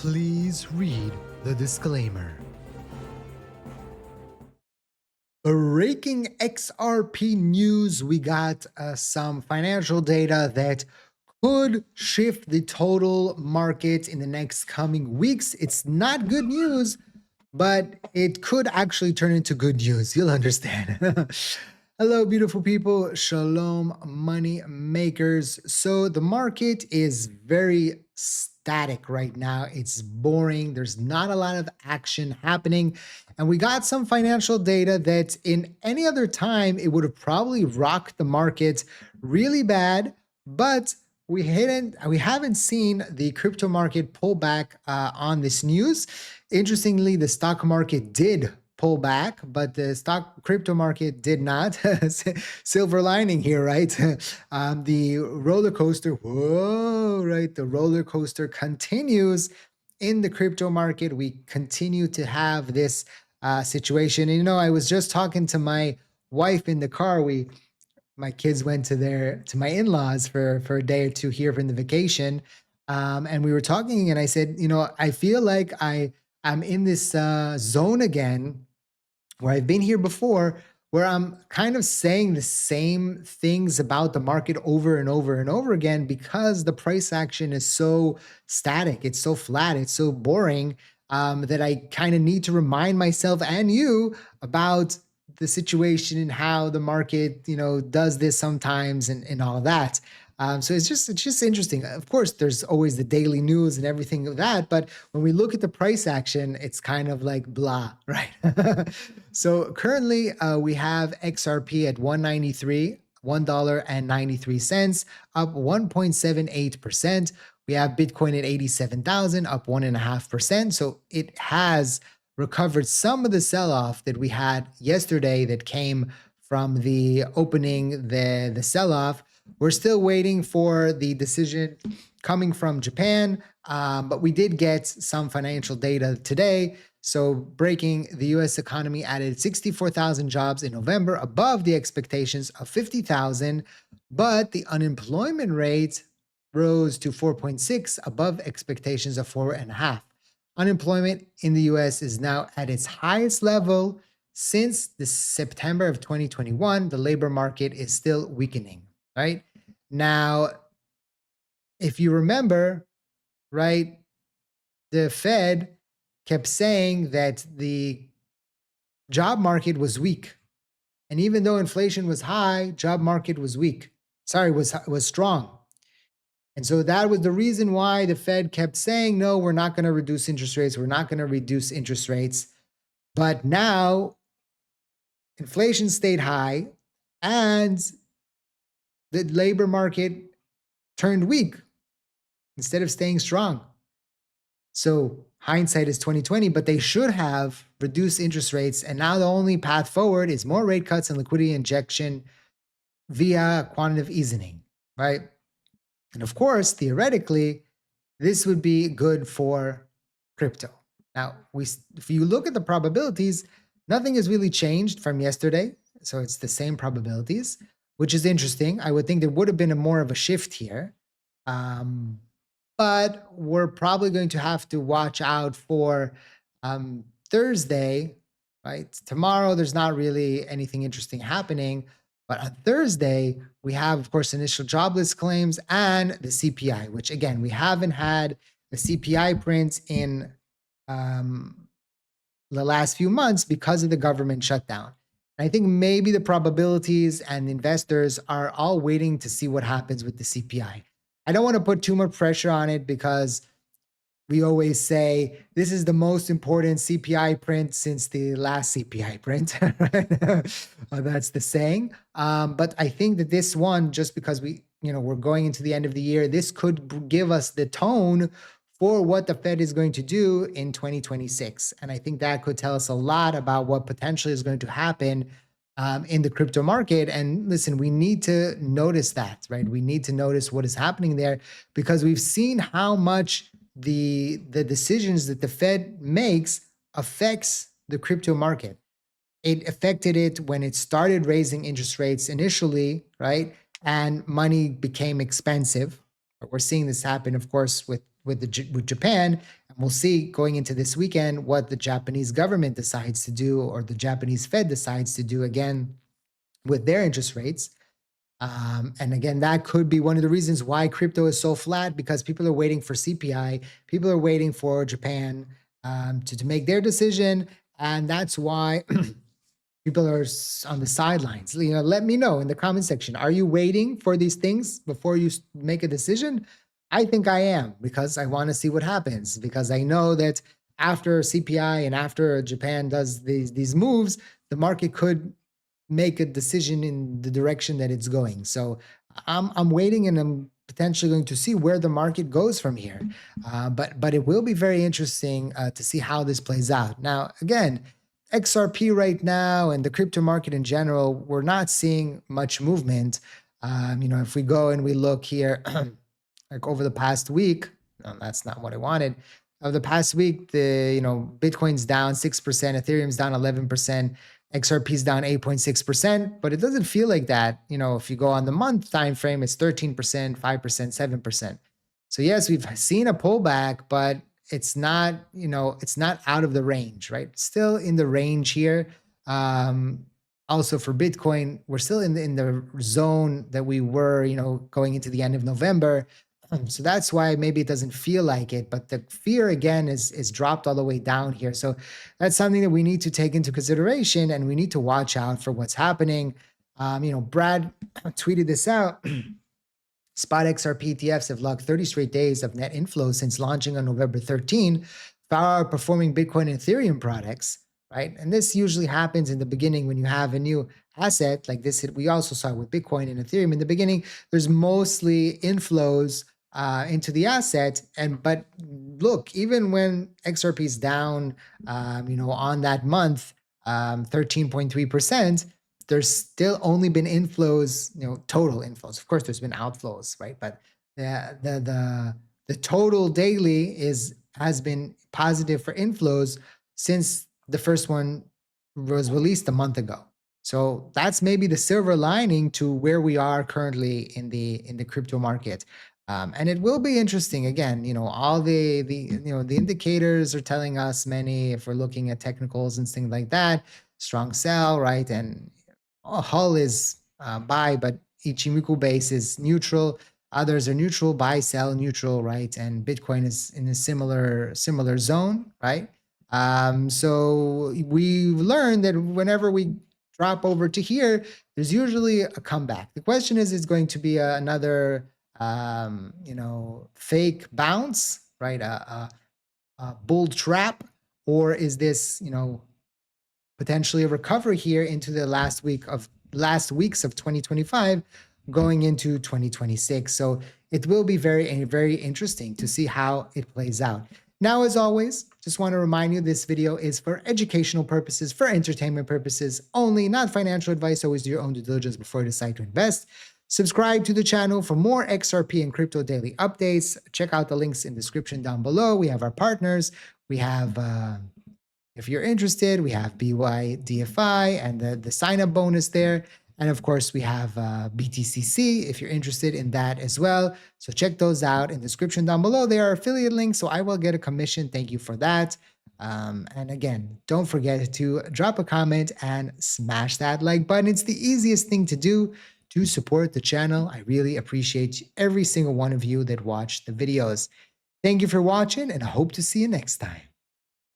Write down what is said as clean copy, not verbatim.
Please read the disclaimer. Breaking XRP news. We got some financial data that could shift the total market in the next coming weeks. It's not good news, but it could actually turn into good news. You'll understand. Hello, beautiful people. Shalom, money makers. So the market is very static right now. It's boring. There's not a lot of action happening. And we got some financial data that in any other time, it would have probably rocked the market really bad, but we haven't seen the crypto market pull back on this news. Interestingly, the stock market did pull back, but the crypto market did not. Silver lining here, right? The roller coaster, whoa, right? The roller coaster continues in the crypto market. We continue to have this situation. And, you know, I was just talking to my wife in the car. My kids went to my in-laws for a day or two here from the vacation. And we were talking and I said, you know, I feel like I'm in this zone again where I've been here before, where I'm kind of saying the same things about the market over and over and over again because the price action is so static, it's so flat, it's so boring, that I kind of need to remind myself and you about the situation and how the market, you know, does this sometimes and all that. So it's just interesting. Of course, there's always the daily news and everything of that, but when we look at the price action, it's kind of like blah, right? So currently, we have XRP at 193, $1.93, up 1.78%. We have Bitcoin at 87,000, up 1.5%. So it has recovered some of the sell-off that we had yesterday that came from the opening, the sell-off. We're still waiting for the decision coming from Japan, but we did get some financial data today. So breaking, the US economy added 64,000 jobs in November, above the expectations of 50,000, but the unemployment rate rose to 4.6, above expectations of 4.5. Unemployment in the US is now at its highest level since the September of 2021. The labor market is still weakening, right? Now, if you remember, right, the Fed kept saying that the job market was weak. And even though inflation was high, job market was weak. Was strong. And so that was the reason why the Fed kept saying, no, we're not going to reduce interest rates. We're not going to reduce interest rates. But now inflation stayed high and the labor market turned weak instead of staying strong. So hindsight is 2020, but they should have reduced interest rates. And now the only path forward is more rate cuts and liquidity injection via quantitative easing, right? And of course, theoretically, this would be good for crypto. Now, if you look at the probabilities, nothing has really changed from yesterday. So it's the same probabilities, which is interesting. I would think there would have been more of a shift here. But we're probably going to have to watch out for Thursday, right? Tomorrow, there's not really anything interesting happening. But on Thursday, we have, of course, initial jobless claims and the CPI, which again, we haven't had the CPI print in the last few months because of the government shutdown. And I think maybe the probabilities and investors are all waiting to see what happens with the CPI. I don't want to put too much pressure on it because we always say this is the most important CPI print since the last CPI print. That's the saying. But I think that this one, just because we're going into the end of the year, this could give us the tone for what the Fed is going to do in 2026. And I think that could tell us a lot about what potentially is going to happen in the crypto market. And listen, we need to notice that, right? We need to notice what is happening there because we've seen how much the decisions that the Fed makes affects the crypto market. It affected it when it started raising interest rates initially, right? And money became expensive. We're seeing this happen, of course, with with Japan, and we'll see going into this weekend what the Japanese government decides to do, or the Japanese Fed decides to do again with their interest rates. And again, that could be one of the reasons why crypto is so flat, because people are waiting for CPI, people are waiting for Japan to make their decision, and that's why people are on the sidelines. Let me know in the comment section. Are you waiting for these things before you make a decision? I think I am, because I want to see what happens, because I know that after CPI and after Japan does these moves, the market could make a decision in the direction that it's going. So I'm waiting, and I'm potentially going to see where the market goes from here. But it will be very interesting to see how this plays out. Now, again, XRP right now and the crypto market in general, we're not seeing much movement. If we go and we look here, like over the past week, no, that's not what I wanted. Over the past week, Bitcoin's down 6%, Ethereum's down 11%, XRP's down 8.6%, but it doesn't feel like that. If you go on the month time frame, it's 13%, 5%, 7%. So yes, we've seen a pullback, but it's not out of the range, right? It's still in the range here. Also for Bitcoin, we're still in the zone that we were, going into the end of November. So that's why maybe it doesn't feel like it, but the fear again is dropped all the way down here. So that's something that we need to take into consideration, and we need to watch out for what's happening. Brad tweeted this out. Spot XRP ETFs have logged 30 straight days of net inflows since launching on November 13, far outperforming Bitcoin and Ethereum products, right? And this usually happens in the beginning when you have a new asset like this. We also saw with Bitcoin and Ethereum in the beginning, there's mostly inflows into the asset. But look, even when XRP is down, on that month, 13.3%, there's still only been inflows, total inflows. Of course, there's been outflows, right? But the total daily has been positive for inflows since the first one was released a month ago. So that's maybe the silver lining to where we are currently in the crypto market. And it will be interesting. Again, all the indicators are telling us many, if we're looking at technicals and things like that, strong sell, right? And Hull is buy, but Ichimoku base is neutral. Others are neutral, buy, sell, neutral, right? And Bitcoin is in a similar zone, right? So we learned that whenever we drop over to here, there's usually a comeback. The question is, it's going to be another fake bounce, right? A bull trap, or is this, potentially a recovery here into the last weeks of 2025 going into 2026. So it will be very, very interesting to see how it plays out. Now, as always, just want to remind you, this video is for educational purposes, for entertainment purposes only, not financial advice. Always do your own due diligence before you decide to invest. Subscribe to the channel for more XRP and crypto daily updates. Check out the links in the description down below. We have our partners. We have, if you're interested, we have BYDFI and the sign-up bonus there. And of course, we have BTCC if you're interested in that as well. So check those out in the description down below. They are affiliate links, so I will get a commission. Thank you for that. And again, don't forget to drop a comment and smash that like button. It's the easiest thing to do to support the channel. I really appreciate every single one of you that watch the videos. Thank you for watching, and I hope to see you next time.